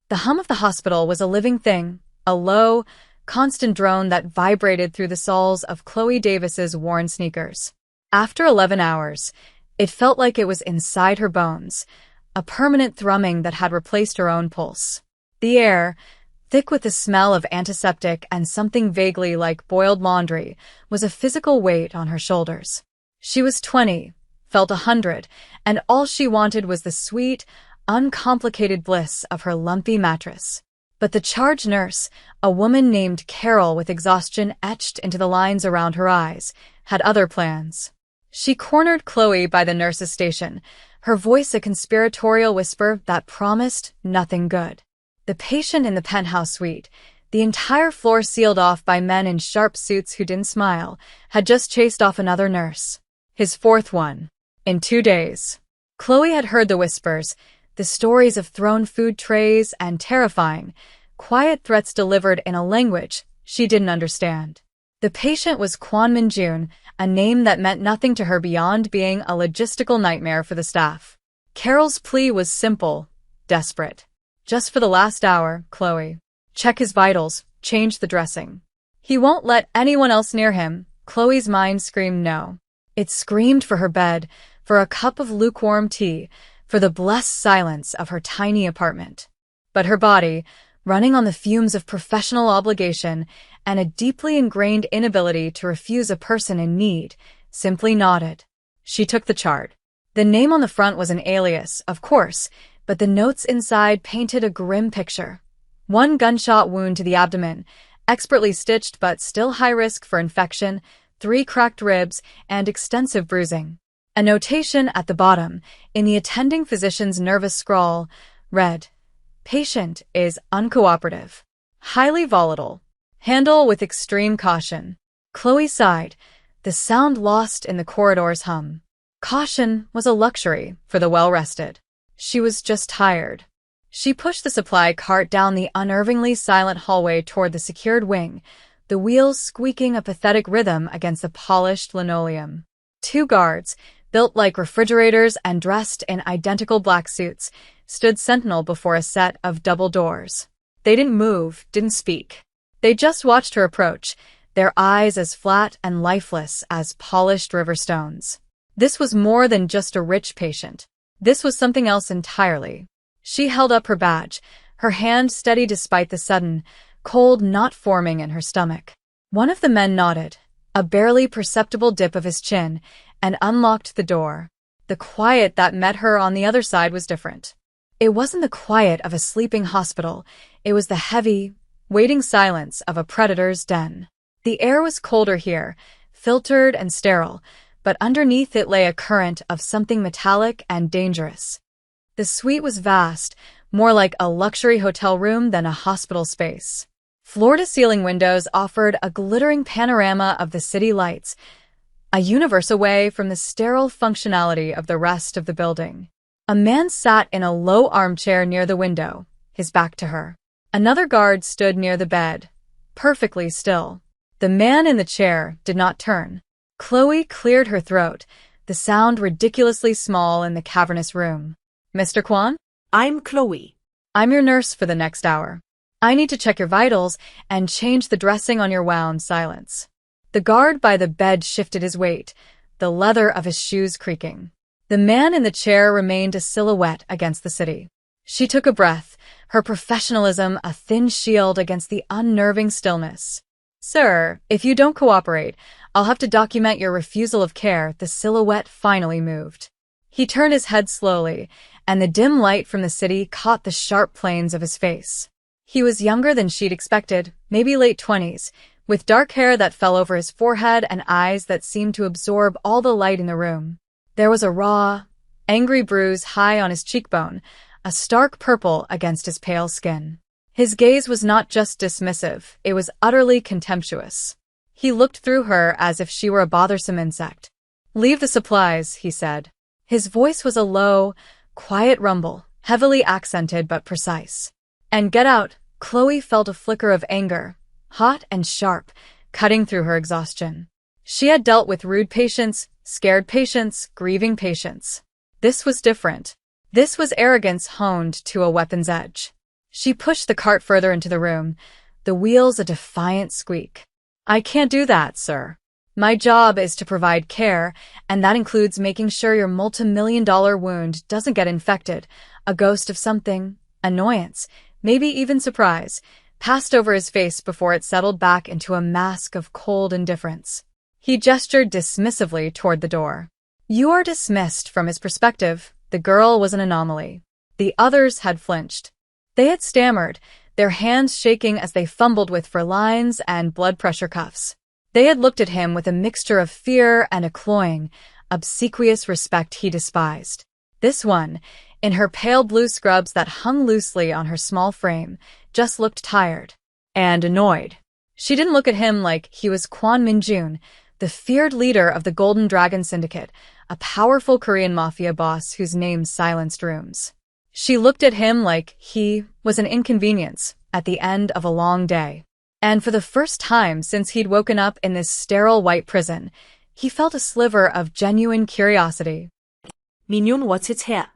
The hum of the hospital was a living thing, a low, constant drone that vibrated through the soles of Chloe Davis's worn sneakers. After 11 hours, it felt like it was inside her bones, a permanent thrumming that had replaced her own pulse. The air, thick with the smell of antiseptic and something vaguely like boiled laundry, was a physical weight on her shoulders. She was 20, felt 100, and all she wanted was the sweet, uncomplicated bliss of her lumpy mattress. But the charge nurse, a woman named Carol with exhaustion etched into the lines around her eyes, had other plans. She cornered Chloe by the nurse's station, her voice a conspiratorial whisper that promised nothing good. The patient in the penthouse suite, the entire floor sealed off by men in sharp suits who didn't smile, had just chased off another nurse. His fourth one. In 2 days. Chloe had heard the whispers, the stories of thrown food trays and terrifying, quiet threats delivered in a language she didn't understand. The patient was Kwon Min-jun, a name that meant nothing to her beyond being a logistical nightmare for the staff. Carol's plea was simple, desperate. Just for the last hour, Chloe. Check his vitals, change the dressing. He won't let anyone else near him. Chloe's mind screamed no. It screamed for her bed, for a cup of lukewarm tea, for the blessed silence of her tiny apartment. But her body, running on the fumes of professional obligation and a deeply ingrained inability to refuse a person in need, simply nodded. She took the chart. The name on the front was an alias, of course, but the notes inside painted a grim picture. 1 gunshot wound to the abdomen, expertly stitched but still high risk for infection, 3 cracked ribs, and extensive bruising. A notation at the bottom, in the attending physician's nervous scrawl, read, "Patient is uncooperative. Highly volatile. Handle with extreme caution." Chloe sighed, the sound lost in the corridor's hum. Caution was a luxury for the well-rested. She was just tired. She pushed the supply cart down the unnervingly silent hallway toward the secured wing, the wheels squeaking a pathetic rhythm against the polished linoleum. 2 guards, built like refrigerators and dressed in identical black suits, stood sentinel before a set of double doors. They didn't move, didn't speak. They just watched her approach, their eyes as flat and lifeless as polished river stones. This was more than just a rich patient. This was something else entirely. She held up her badge, her hand steady despite the sudden, cold knot forming in her stomach. One of the men nodded, a barely perceptible dip of his chin, and unlocked the door. The quiet that met her on the other side was different. It wasn't the quiet of a sleeping hospital, it was the heavy, waiting silence of a predator's den. The air was colder here, filtered and sterile, but underneath it lay a current of something metallic and dangerous. The suite was vast, more like a luxury hotel room than a hospital space. Floor-to-ceiling windows offered a glittering panorama of the city lights, a universe away from the sterile functionality of the rest of the building. A man sat in a low armchair near the window, his back to her. Another guard stood near the bed, perfectly still. The man in the chair did not turn. Chloe cleared her throat, the sound ridiculously small in the cavernous room. "Mr. Kwon? I'm Chloe. I'm your nurse for the next hour. I need to check your vitals and change the dressing on your wound." Silence. The guard by the bed shifted his weight, the leather of his shoes creaking. The man in the chair remained a silhouette against the city. She took a breath, her professionalism a thin shield against the unnerving stillness. "Sir, if you don't cooperate, I'll have to document your refusal of care." The silhouette finally moved. He turned his head slowly, and the dim light from the city caught the sharp planes of his face. He was younger than she'd expected, maybe late 20s, with dark hair that fell over his forehead and eyes that seemed to absorb all the light in the room. There was a raw, angry bruise high on his cheekbone, a stark purple against his pale skin. His gaze was not just dismissive, it was utterly contemptuous. He looked through her as if she were a bothersome insect. "Leave the supplies," he said. His voice was a low, quiet rumble, heavily accented but precise. "And get out." Chloe felt a flicker of anger, hot and sharp, cutting through her exhaustion. She had dealt with rude patients, scared patients, grieving patients. This was different. This was arrogance honed to a weapon's edge. She pushed the cart further into the room, the wheels a defiant squeak. "I can't do that, sir. My job is to provide care, and that includes making sure your multi-million-dollar wound doesn't get infected. A ghost of something, annoyance, maybe even surprise, passed over his face before it settled back into a mask of cold indifference. He gestured dismissively toward the door. "You are dismissed." From his perspective, the girl was an anomaly. The others had flinched. They had stammered, their hands shaking as they fumbled with lines and blood pressure cuffs. They had looked at him with a mixture of fear and a cloying, obsequious respect he despised. This one, in her pale blue scrubs that hung loosely on her small frame, just looked tired and annoyed. She didn't look at him like he was Kwon Min-jun, the feared leader of the Golden Dragon Syndicate, a powerful Korean mafia boss whose name silenced rooms. She looked at him like he was an inconvenience at the end of a long day. And for the first time since he'd woken up in this sterile white prison, he felt a sliver of genuine curiosity. Min-jun, what's it here?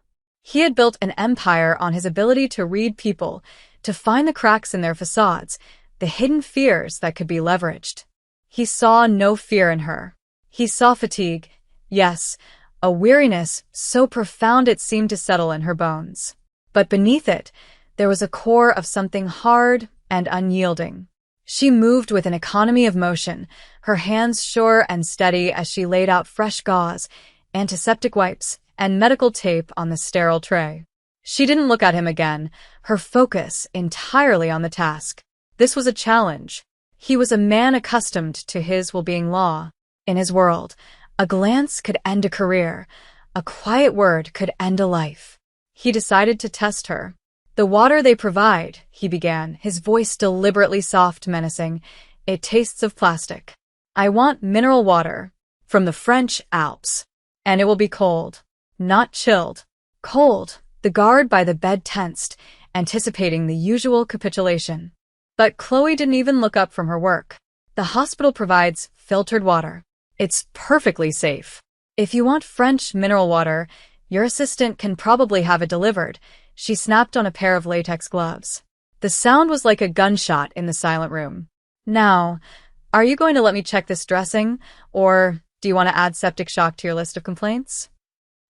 He had built an empire on his ability to read people, to find the cracks in their facades, the hidden fears that could be leveraged. He saw no fear in her. He saw fatigue, yes, a weariness so profound it seemed to settle in her bones. But beneath it, there was a core of something hard and unyielding. She moved with an economy of motion, her hands sure and steady as she laid out fresh gauze, antiseptic wipes, and medical tape on the sterile tray. She didn't look at him again, her focus entirely on the task. This was a challenge. He was a man accustomed to his well-being law. In his world, a glance could end a career, a quiet word could end a life. He decided to test her. "The water they provide," he began, his voice deliberately soft, menacing. "It tastes of plastic. I want mineral water from the French Alps. And it will be cold. Not chilled. Cold." The guard by the bed tensed, anticipating the usual capitulation. But Chloe didn't even look up from her work. "The hospital provides filtered water. It's perfectly safe. If you want French mineral water, your assistant can probably have it delivered." She snapped on a pair of latex gloves. The sound was like a gunshot in the silent room. "Now, are you going to let me check this dressing, or do you want to add septic shock to your list of complaints?"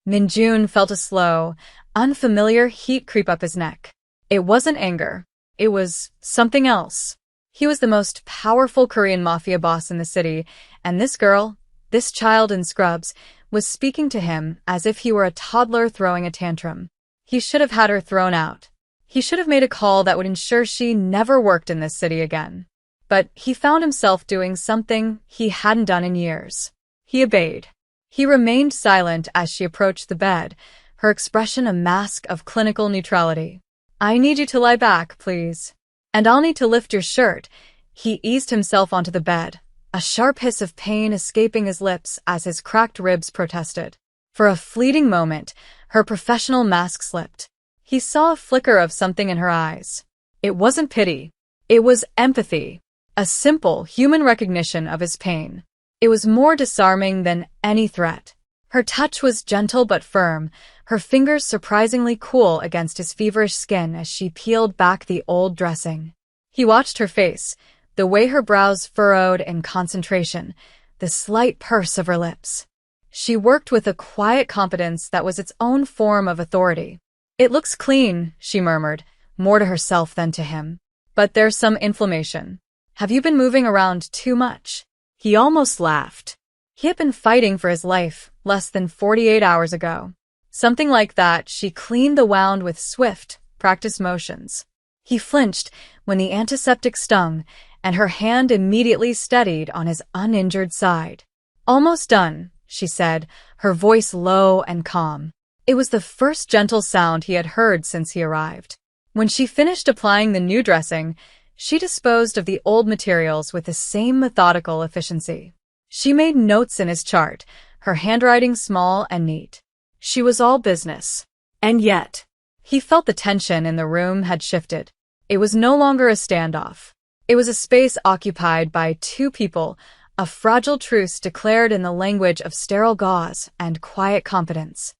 Min-jun felt a slow, unfamiliar heat creep up his neck. It wasn't anger. It was something else. He was the most powerful Korean mafia boss in the city, and this girl, this child in scrubs, was speaking to him as if he were a toddler throwing a tantrum. He should have had her thrown out. He should have made a call that would ensure she never worked in this city again. But he found himself doing something he hadn't done in years. He obeyed. He remained silent as she approached the bed, her expression a mask of clinical neutrality. "I need you to lie back, please. And I'll need to lift your shirt." He eased himself onto the bed, a sharp hiss of pain escaping his lips as his cracked ribs protested. For a fleeting moment, her professional mask slipped. He saw a flicker of something in her eyes. It wasn't pity. It was empathy, a simple human recognition of his pain. It was more disarming than any threat. Her touch was gentle but firm, her fingers surprisingly cool against his feverish skin as she peeled back the old dressing. He watched her face, the way her brows furrowed in concentration, the slight purse of her lips. She worked with a quiet competence that was its own form of authority. "It looks clean," she murmured, more to herself than to him. "But there's some inflammation. Have you been moving around too much?" He almost laughed. He had been fighting for his life less than 48 hours ago. Something like that. She cleaned the wound with swift, practiced motions. He flinched when the antiseptic stung, and her hand immediately steadied on his uninjured side. "Almost done," she said, her voice low and calm. It was the first gentle sound he had heard since he arrived. When she finished applying the new dressing, she disposed of the old materials with the same methodical efficiency. She made notes in his chart, her handwriting small and neat. She was all business. And yet, he felt the tension in the room had shifted. It was no longer a standoff. It was a space occupied by two people, a fragile truce declared in the language of sterile gauze and quiet competence.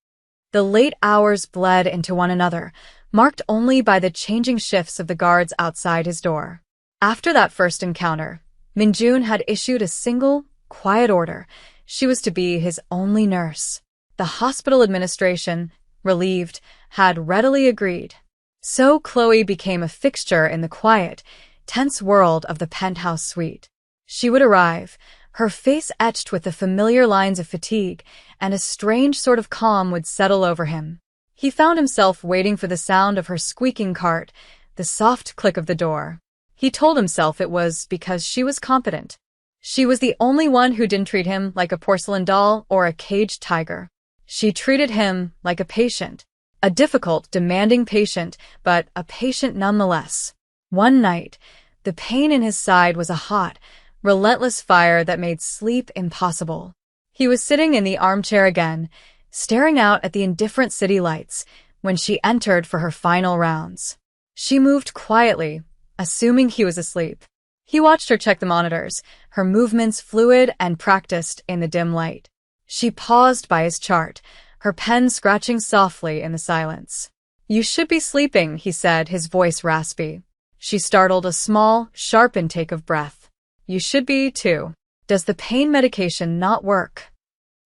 The late hours bled into one another, marked only by the changing shifts of the guards outside his door. After that first encounter, Minjun had issued a single, quiet order. She was to be his only nurse. The hospital administration, relieved, had readily agreed. So Chloe became a fixture in the quiet, tense world of the penthouse suite. She would arrive, her face etched with the familiar lines of fatigue, and a strange sort of calm would settle over him. He found himself waiting for the sound of her squeaking cart, the soft click of the door. He told himself it was because she was competent. She was the only one who didn't treat him like a porcelain doll or a caged tiger. She treated him like a patient. A difficult, demanding patient, but a patient nonetheless. One night, the pain in his side was a hot, relentless fire that made sleep impossible. He was sitting in the armchair again, staring out at the indifferent city lights, when she entered for her final rounds. She moved quietly, assuming he was asleep. He watched her check the monitors, her movements fluid and practiced in the dim light. She paused by his chart, her pen scratching softly in the silence. "You should be sleeping," he said, his voice raspy. She startled a small, sharp intake of breath. "You should be, too. Does the pain medication not work?"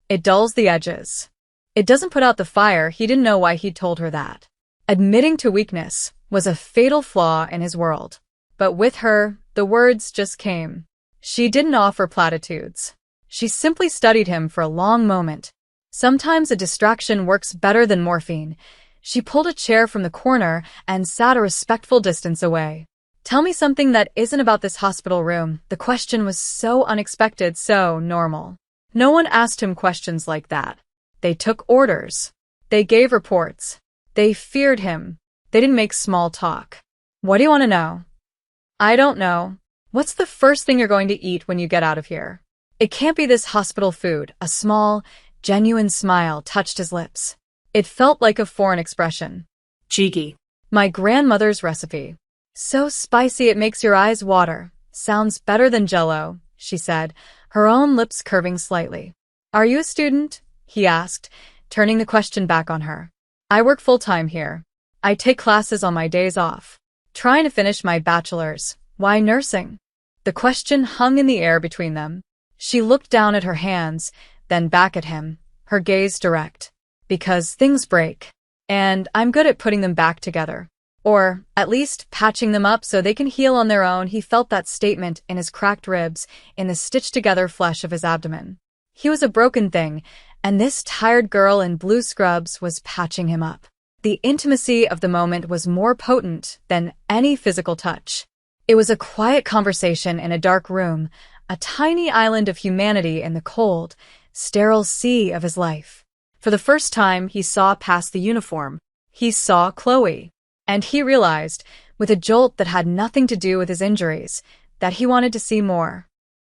"It dulls the edges. It doesn't put out the fire." He didn't know why he'd told her that. Admitting to weakness was a fatal flaw in his world. But with her, the words just came. She didn't offer platitudes. She simply studied him for a long moment. Sometimes a distraction works better than morphine. She pulled a chair from the corner and sat a respectful distance away. "Tell me something that isn't about this hospital room." The question was so unexpected, so normal. No one asked him questions like that. They took orders. They gave reports. They feared him. They didn't make small talk. "What do you want to know?" "I don't know." "What's the first thing you're going to eat when you get out of here?" "It can't be this hospital food." A small, genuine smile touched his lips. It felt like a foreign expression. Jiggy. "My grandmother's recipe. So spicy it makes your eyes water. Sounds better than Jell-O," she said, her own lips curving slightly. "Are you a student?" he asked, turning the question back on her. "I work full-time here. I take classes on my days off. Trying to finish my bachelor's. Why nursing?" The question hung in the air between them. She looked down at her hands, then back at him, her gaze direct. "Because things break. And I'm good at putting them back together. Or, at least, patching them up so they can heal on their own." He felt that statement in his cracked ribs, in the stitched-together flesh of his abdomen. He was a broken thing, and this tired girl in blue scrubs was patching him up. The intimacy of the moment was more potent than any physical touch. It was a quiet conversation in a dark room, a tiny island of humanity in the cold, sterile sea of his life. For the first time, he saw past the uniform. He saw Chloe. And he realized, with a jolt that had nothing to do with his injuries, that he wanted to see more.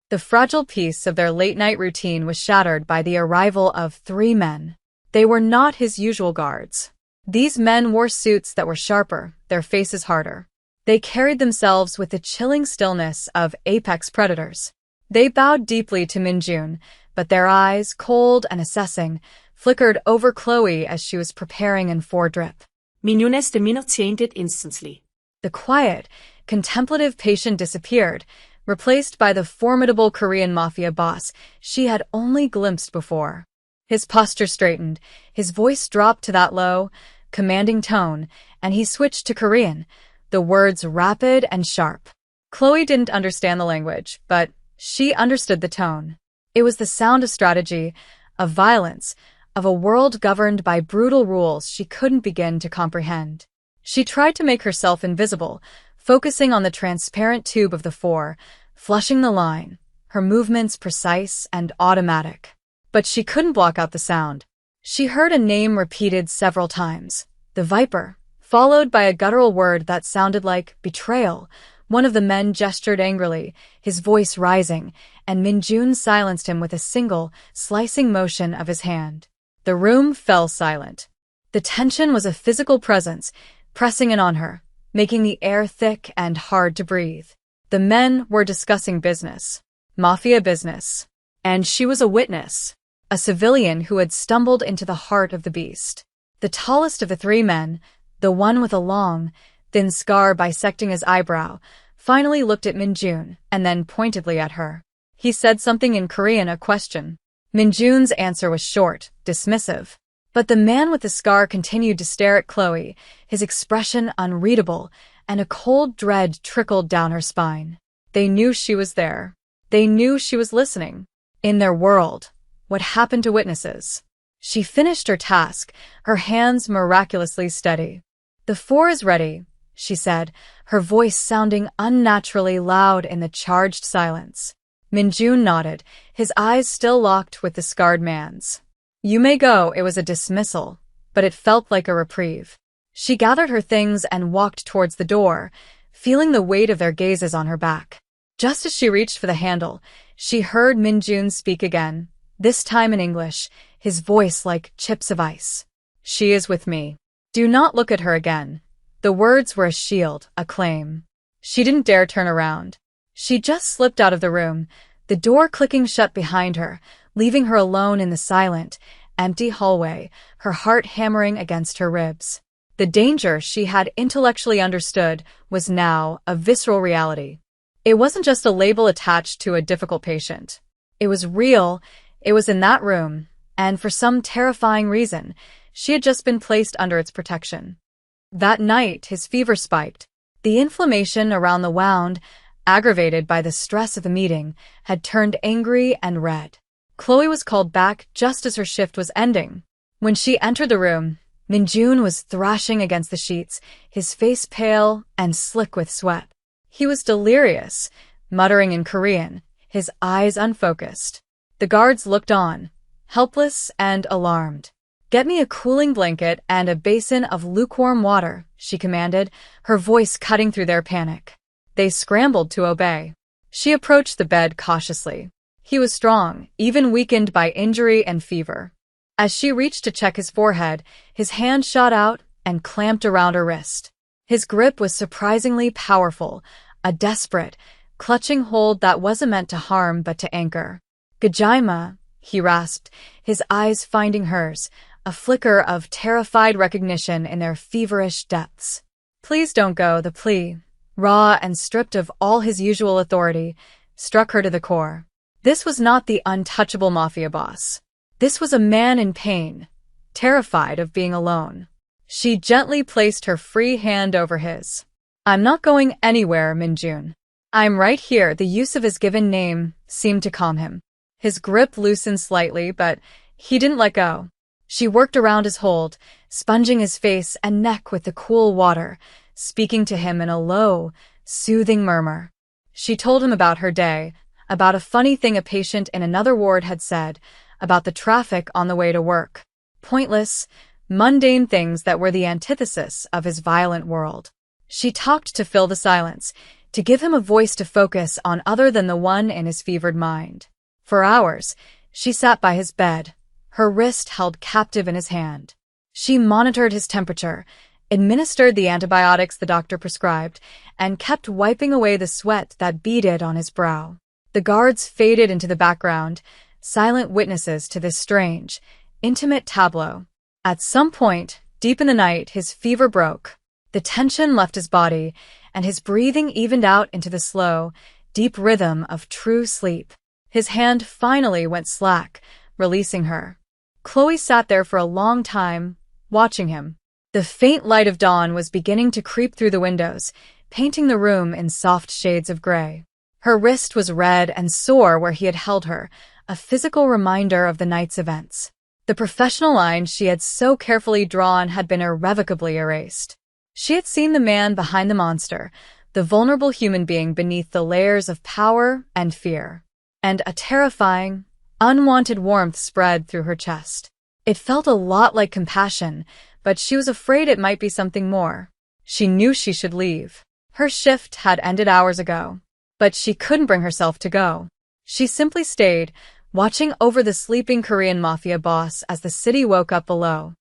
The fragile peace of their late-night routine was shattered by the arrival of 3 men. They were not his usual guards. These men wore suits that were sharper, their faces harder. They carried themselves with the chilling stillness of apex predators. They bowed deeply to Minjun, but their eyes, cold and assessing, flickered over Chloe as she was preparing in 4-drip. Minjun's demeanor changed instantly. The quiet, contemplative patient disappeared, replaced by the formidable Korean Mafia boss she had only glimpsed before. His posture straightened, his voice dropped to that low, commanding tone, and he switched to Korean, the words rapid and sharp. Chloe didn't understand the language, but she understood the tone. It was the sound of strategy, of violence, of a world governed by brutal rules she couldn't begin to comprehend. She tried to make herself invisible, focusing on the transparent tube of the 4, flushing the line, her movements precise and automatic. But she couldn't block out the sound. She heard a name repeated several times, the Viper, followed by a guttural word that sounded like betrayal. One of the men gestured angrily, his voice rising, and Minjun silenced him with a single, slicing motion of his hand. The room fell silent. The tension was a physical presence, pressing in on her, making the air thick and hard to breathe. The men were discussing business. Mafia business. And she was a witness. A civilian who had stumbled into the heart of the beast. The tallest of the 3 men, The one with a long, thin scar bisecting his eyebrow finally looked at Minjun and then pointedly at her. He said something in Korean, a question. Minjun's answer was short, dismissive. But the man with the scar continued to stare at Chloe, his expression unreadable, and a cold dread trickled down her spine. They knew she was there. They knew she was listening. In their world, what happened to witnesses? She finished her task, her hands miraculously steady. "The four is ready," she said, her voice sounding unnaturally loud in the charged silence. Minjun nodded, his eyes still locked with the scarred man's. "You may go." It was a dismissal, but it felt like a reprieve. She gathered her things and walked towards the door, feeling the weight of their gazes on her back. Just as she reached for the handle, she heard Minjun speak again, this time in English, his voice like chips of ice. "She is with me. Do not look at her again." The words were a shield, a claim. She didn't dare turn around. She just slipped out of the room, the door clicking shut behind her, leaving her alone in the silent, empty hallway, her heart hammering against her ribs. The danger she had intellectually understood was now a visceral reality. It wasn't just a label attached to a difficult patient. It was real, it was in that room, and for some terrifying reason, she had just been placed under its protection. That night, his fever spiked. The inflammation around the wound, aggravated by the stress of the meeting, had turned angry and red. Chloe was called back just as her shift was ending. When she entered the room, Minjun was thrashing against the sheets, his face pale and slick with sweat. He was delirious, muttering in Korean, his eyes unfocused. The guards looked on, helpless and alarmed. "Get me a cooling blanket and a basin of lukewarm water," she commanded, her voice cutting through their panic. They scrambled to obey. She approached the bed cautiously. He was strong, even weakened by injury and fever. As she reached to check his forehead, his hand shot out and clamped around her wrist. His grip was surprisingly powerful, a desperate, clutching hold that wasn't meant to harm but to anchor. "Gajima," he rasped, his eyes finding hers, a flicker of terrified recognition in their feverish depths. "Please don't go." The plea, raw and stripped of all his usual authority, struck her to the core. This was not the untouchable mafia boss. This was a man in pain, terrified of being alone. She gently placed her free hand over his. "I'm not going anywhere, Minjun. I'm right here." The use of his given name seemed to calm him. His grip loosened slightly, but he didn't let go. She worked around his hold, sponging his face and neck with the cool water, speaking to him in a low, soothing murmur. She told him about her day, about a funny thing a patient in another ward had said, about the traffic on the way to work. Pointless, mundane things that were the antithesis of his violent world. She talked to fill the silence, to give him a voice to focus on other than the one in his fevered mind. For hours, she sat by his bed, her wrist held captive in his hand. She monitored his temperature, administered the antibiotics the doctor prescribed, and kept wiping away the sweat that beaded on his brow. The guards faded into the background, silent witnesses to this strange, intimate tableau. At some point, deep in the night, his fever broke. The tension left his body, and his breathing evened out into the slow, deep rhythm of true sleep. His hand finally went slack, releasing her. Chloe sat there for a long time, watching him. The faint light of dawn was beginning to creep through the windows, painting the room in soft shades of gray. Her wrist was red and sore where he had held her, a physical reminder of the night's events. The professional lines she had so carefully drawn had been irrevocably erased. She had seen the man behind the monster, the vulnerable human being beneath the layers of power and fear. And a terrifying, unwanted warmth spread through her chest. It felt a lot like compassion, but she was afraid it might be something more. She knew she should leave. Her shift had ended hours ago, but she couldn't bring herself to go. She simply stayed, watching over the sleeping Korean mafia boss as the city woke up below.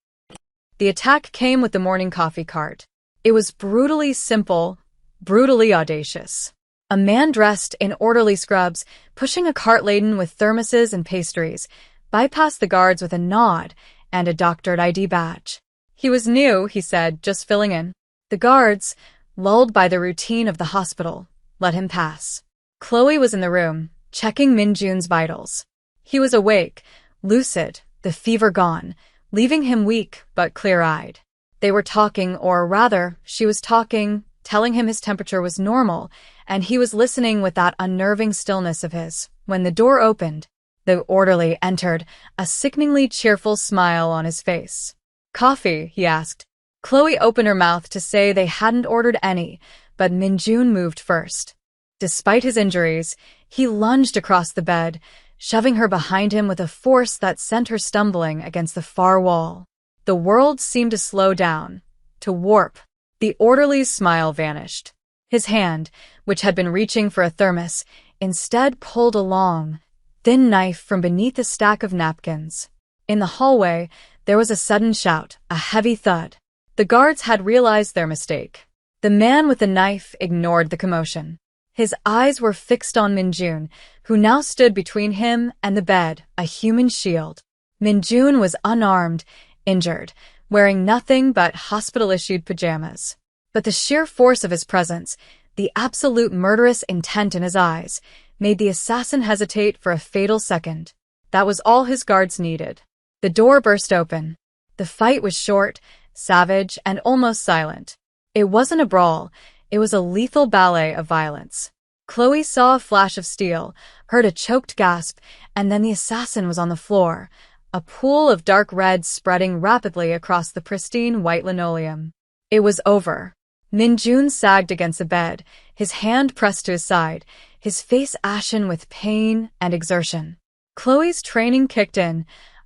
The attack came with the morning coffee cart. It was brutally simple, brutally audacious. A man dressed in orderly scrubs, pushing a cart laden with thermoses and pastries, bypassed the guards with a nod and a doctored ID badge. He was new, he said, just filling in. The guards, lulled by the routine of the hospital, let him pass. Chloe was in the room, checking Minjun's vitals. He was awake, lucid, the fever gone, leaving him weak but clear-eyed. They were talking, or rather, she was talking, telling him his temperature was normal, and he was listening with that unnerving stillness of his. When the door opened, the orderly entered, a sickeningly cheerful smile on his face. "Coffee?" he asked. Chloe opened her mouth to say they hadn't ordered any, but Minjun moved first. Despite his injuries, he lunged across the bed, shoving her behind him with a force that sent her stumbling against the far wall. The world seemed to slow down, to warp. The orderly's smile vanished. His hand, which had been reaching for a thermos, instead pulled a long, thin knife from beneath a stack of napkins. In the hallway, there was a sudden shout, a heavy thud. The guards had realized their mistake. The man with the knife ignored the commotion. His eyes were fixed on Minjun, who now stood between him and the bed, a human shield. Minjun was unarmed, injured, wearing nothing but hospital-issued pajamas. But the sheer force of his presence, the absolute murderous intent in his eyes, made the assassin hesitate for a fatal second. That was all his guards needed. The door burst open. The fight was short, savage, and almost silent. It wasn't a brawl, it was a lethal ballet of violence. Chloe saw a flash of steel, heard a choked gasp, and then the assassin was on the floor, a pool of dark red spreading rapidly across the pristine white linoleum. It was over. Minjun sagged against the bed, his hand pressed to his side, his face ashen with pain and exertion. Chloe's training kicked in,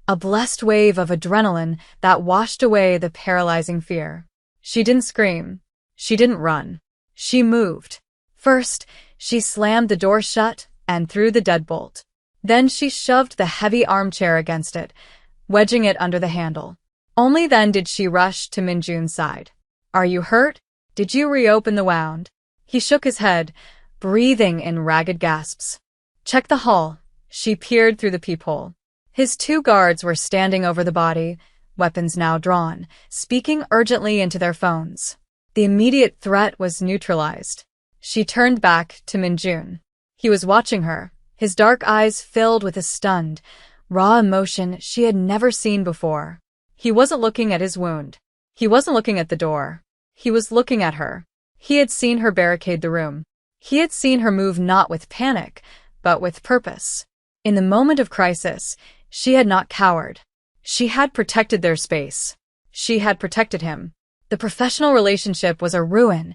a blessed wave of adrenaline that washed away the paralyzing fear. She didn't scream. She didn't run. She moved. First, she slammed the door shut and threw the deadbolt. Then she shoved the heavy armchair against it, wedging it under the handle. Only then did she rush to Minjun's side. "Are you hurt? Did you reopen the wound?" He shook his head, breathing in ragged gasps. "Check the hall." She peered through the peephole. His two guards were standing over the body, weapons now drawn, speaking urgently into their phones. The immediate threat was neutralized. She turned back to Minjun. He was watching her, his dark eyes filled with a stunned, raw emotion she had never seen before. He wasn't looking at his wound. He wasn't looking at the door. He was looking at her. He had seen her barricade the room. He had seen her move not with panic, but with purpose. In the moment of crisis, she had not cowered. She had protected their space. She had protected him. The professional relationship was a ruin,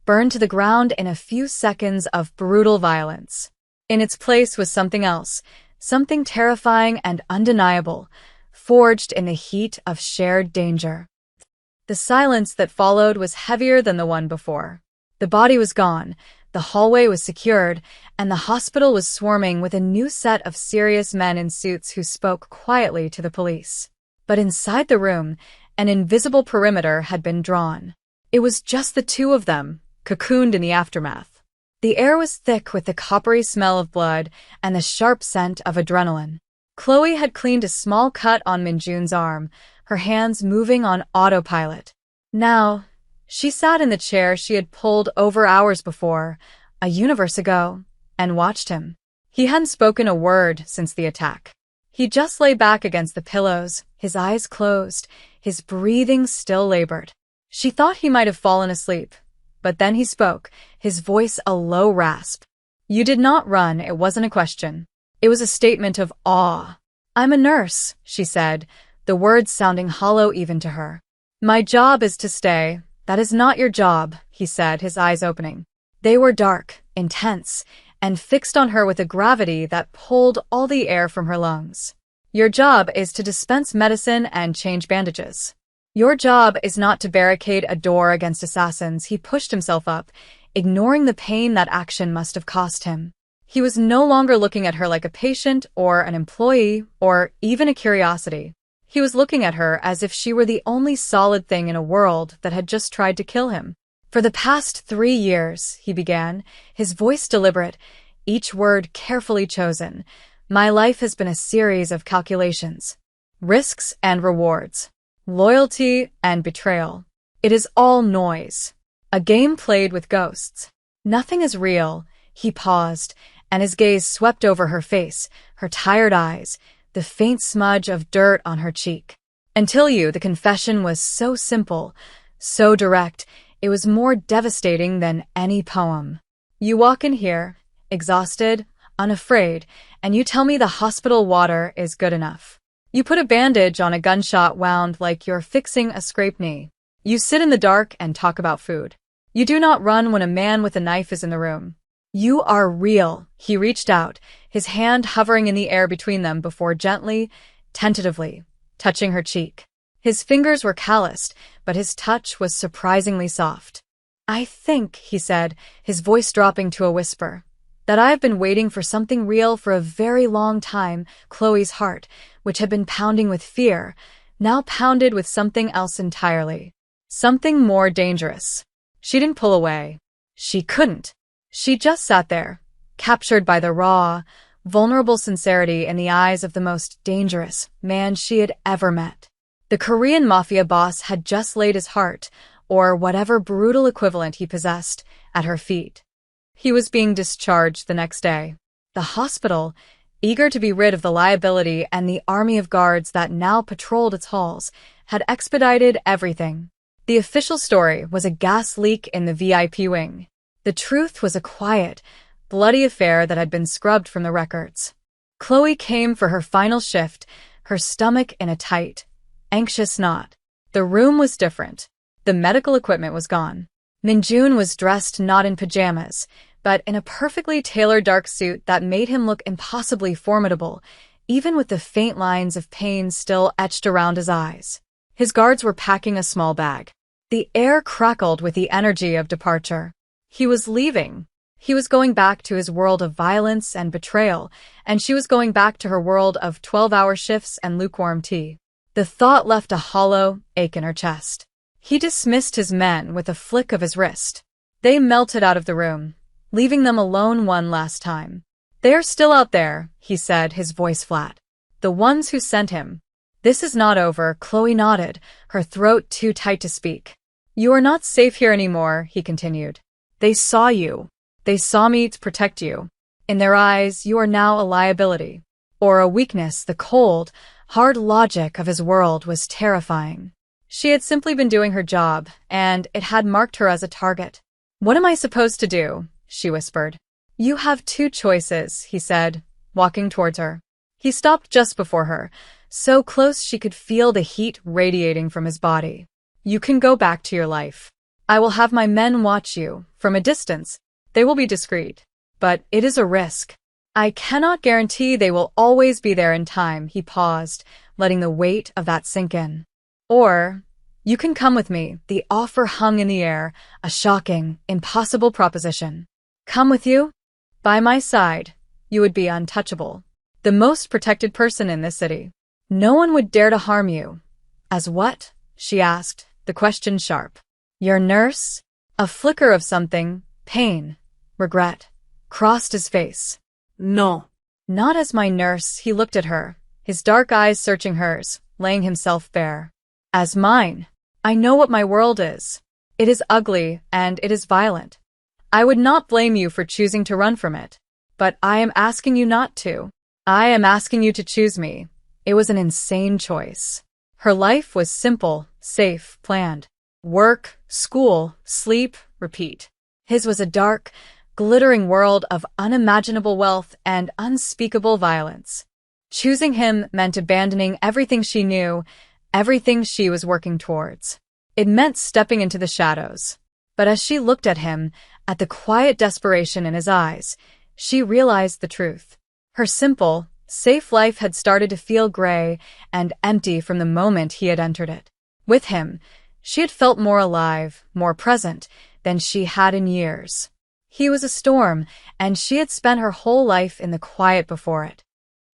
burned to the ground in a few seconds of brutal violence. In its place was something else, something terrifying and undeniable, forged in the heat of shared danger. The silence that followed was heavier than the one before. The body was gone, the hallway was secured, and the hospital was swarming with a new set of serious men in suits who spoke quietly to the police. But inside the room, an invisible perimeter had been drawn. It was just the two of them, cocooned in the aftermath. The air was thick with the coppery smell of blood and the sharp scent of adrenaline. Chloe had cleaned a small cut on Minjun's arm, her hands moving on autopilot. Now, she sat in the chair she had pulled over hours before, a universe ago, and watched him. He hadn't spoken a word since the attack. He just lay back against the pillows, his eyes closed, his breathing still labored. She thought he might have fallen asleep, but then he spoke, his voice a low rasp. "You did not run, it wasn't a question. It was a statement of awe." "I'm a nurse," she said, the words sounding hollow even to her. "My job is to stay." "That is not your job," he said, his eyes opening. They were dark, intense, and fixed on her with a gravity that pulled all the air from her lungs. "Your job is to dispense medicine and change bandages. Your job is not to barricade a door against assassins." He pushed himself up, ignoring the pain that action must have cost him. He was no longer looking at her like a patient or an employee or even a curiosity. He was looking at her as if she were the only solid thing in a world that had just tried to kill him. "For the past 3 years," he began, his voice deliberate, each word carefully chosen, "my life has been a series of calculations, risks and rewards. loyalty, and betrayal. It is all noise. A game played with ghosts. Nothing is real. He paused, and his gaze swept over her face, her tired eyes, the faint smudge of dirt on her cheek. Until the confession was so simple, so direct, it was more devastating than any poem. You walk in here, exhausted, unafraid, and you tell me the hospital water is good enough. You put a bandage on a gunshot wound like you're fixing a scraped knee. You sit in the dark and talk about food. You do not run when a man with a knife is in the room. You are real. He reached out, his hand hovering in the air between them before gently, tentatively, touching her cheek. His fingers were calloused, but his touch was surprisingly soft. I think, he said, his voice dropping to a whisper, that I have been waiting for something real for a very long time. Chloe's heart, which had been pounding with fear, now pounded with something else entirely. Something more dangerous. She didn't pull away. She couldn't. She just sat there, captured by the raw, vulnerable sincerity in the eyes of the most dangerous man she had ever met. The Korean Mafia boss had just laid his heart, or whatever brutal equivalent he possessed, at her feet. He was being discharged the next day. The hospital, eager to be rid of the liability and the army of guards that now patrolled its halls, had expedited everything. The official story was a gas leak in the VIP wing. The truth was a quiet, bloody affair that had been scrubbed from the records. Chloe came for her final shift, her stomach in a tight, anxious knot. The room was different. The medical equipment was gone. Minjun was dressed not in pajamas, but in a perfectly tailored dark suit that made him look impossibly formidable, even with the faint lines of pain still etched around his eyes. His guards were packing a small bag. The air crackled with the energy of departure. He was leaving. He was going back to his world of violence and betrayal, and she was going back to her world of 12-hour shifts and lukewarm tea. The thought left a hollow ache in her chest. He dismissed his men with a flick of his wrist. They melted out of the room, leaving them alone one last time. They are still out there, he said, his voice flat. The ones who sent him. This is not over, Chloe nodded, her throat too tight to speak. You are not safe here anymore, he continued. They saw you. They saw me to protect you. In their eyes, you are now a liability. Or a weakness. The cold, hard logic of his world was terrifying. She had simply been doing her job, and it had marked her as a target. What am I supposed to do? She whispered. You have two choices, he said, walking towards her. He stopped just before her, so close she could feel the heat radiating from his body. You can go back to your life. I will have my men watch you. From a distance, they will be discreet. But it is a risk. I cannot guarantee they will always be there in time. He paused, letting the weight of that sink in. Or, you can come with me. The offer hung in the air, a shocking, impossible proposition. Come with you? By my side, you would be untouchable. The most protected person in this city. No one would dare to harm you. As what? She asked, the question sharp. Your nurse? A flicker of something, pain, regret, crossed his face. No. Not as my nurse, he looked at her, his dark eyes searching hers, laying himself bare. As mine. I know what my world is. It is ugly, and it is violent. I would not blame you for choosing to run from it. But I am asking you not to. I am asking you to choose me. It was an insane choice. Her life was simple, safe, planned. Work, school, sleep, repeat. His was a dark, glittering world of unimaginable wealth and unspeakable violence. Choosing him meant abandoning everything she knew, everything she was working towards. It meant stepping into the shadows. But as she looked at him, at the quiet desperation in his eyes, she realized the truth. Her simple, safe life had started to feel gray and empty from the moment he had entered it. With him, she had felt more alive, more present, than she had in years. He was a storm, and she had spent her whole life in the quiet before it.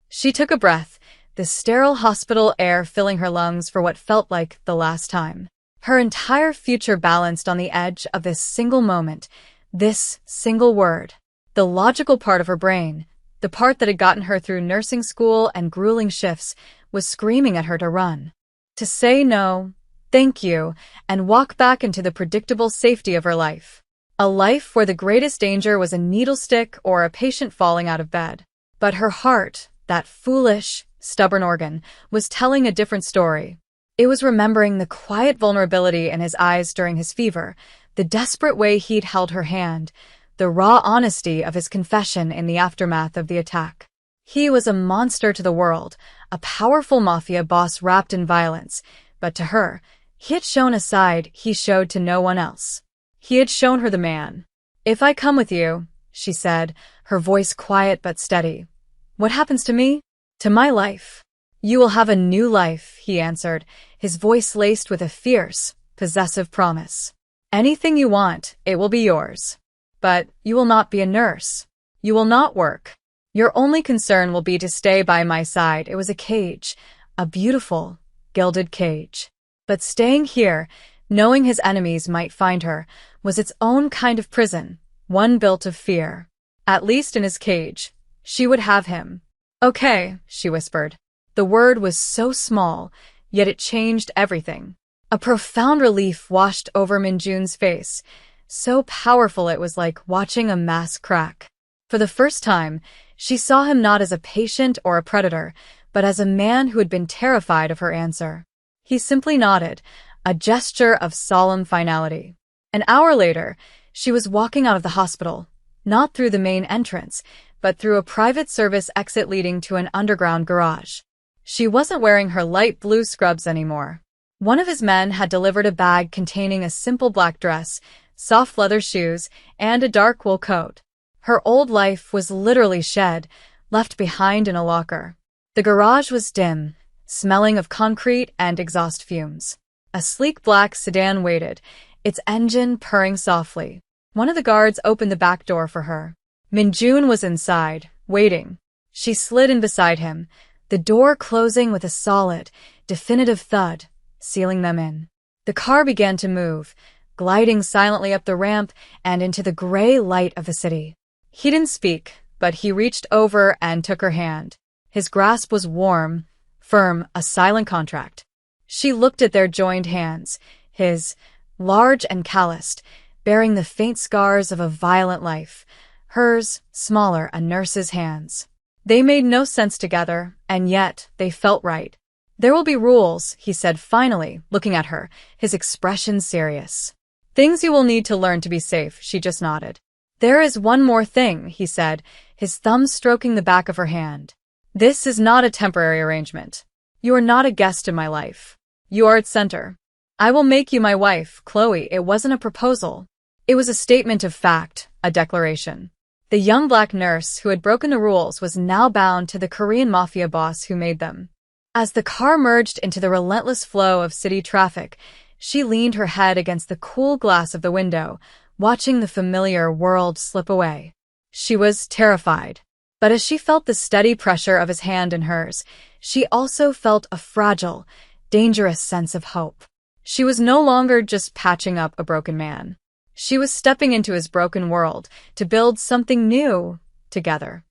She took a breath, the sterile hospital air filling her lungs for what felt like the last time. Her entire future balanced on the edge of this single moment, this single word. The logical part of her brain, the part that had gotten her through nursing school and grueling shifts, was screaming at her to run. To say no, thank you, and walk back into the predictable safety of her life. A life where the greatest danger was a needle stick or a patient falling out of bed. But her heart, that foolish, stubborn organ, was telling a different story. It was remembering the quiet vulnerability in his eyes during his fever, the desperate way he'd held her hand, the raw honesty of his confession in the aftermath of the attack. He was a monster to the world, a powerful mafia boss wrapped in violence, but to her, he had shown a side he showed to no one else. He had shown her the man. "If I come with you," she said, her voice quiet but steady. "What happens to me? To my life." "You will have a new life," he answered, his voice laced with a fierce, possessive promise. "Anything you want, it will be yours. But you will not be a nurse. You will not work. Your only concern will be to stay by my side." It was a cage, a beautiful, gilded cage. But staying here, knowing his enemies might find her, was its own kind of prison, one built of fear. At least in his cage, she would have him. "Okay," she whispered. The word was so small, yet it changed everything. A profound relief washed over Minjun's face, so powerful it was like watching a mask crack. For the first time, she saw him not as a patient or a predator, but as a man who had been terrified of her answer. He simply nodded, a gesture of solemn finality. An hour later, she was walking out of the hospital, not through the main entrance, but through a private service exit leading to an underground garage. She wasn't wearing her light blue scrubs anymore. One of his men had delivered a bag containing a simple black dress, soft leather shoes, and a dark wool coat. Her old life was literally shed, left behind in a locker. The garage was dim, smelling of concrete and exhaust fumes. A sleek black sedan waited, its engine purring softly. One of the guards opened the back door for her. Minjun was inside, waiting. She slid in beside him, the door closing with a solid, definitive thud, sealing them in. The car began to move, gliding silently up the ramp and into the gray light of the city. He didn't speak, but he reached over and took her hand. His grasp was warm, firm, a silent contract. She looked at their joined hands, his, large and calloused, bearing the faint scars of a violent life, hers, smaller, a nurse's hands. They made no sense together, and yet they felt right. "There will be rules," he said finally, looking at her, his expression serious. "Things you will need to learn to be safe," she just nodded. "There is one more thing," he said, his thumb stroking the back of her hand. "This is not a temporary arrangement. You are not a guest in my life. You are its center. I will make you my wife, Chloe." It wasn't a proposal. It was a statement of fact, a declaration. The young black nurse who had broken the rules was now bound to the Korean mafia boss who made them. As the car merged into the relentless flow of city traffic, she leaned her head against the cool glass of the window, watching the familiar world slip away. She was terrified. But as she felt the steady pressure of his hand in hers, she also felt a fragile, dangerous sense of hope. She was no longer just patching up a broken man. She was stepping into his broken world to build something new together.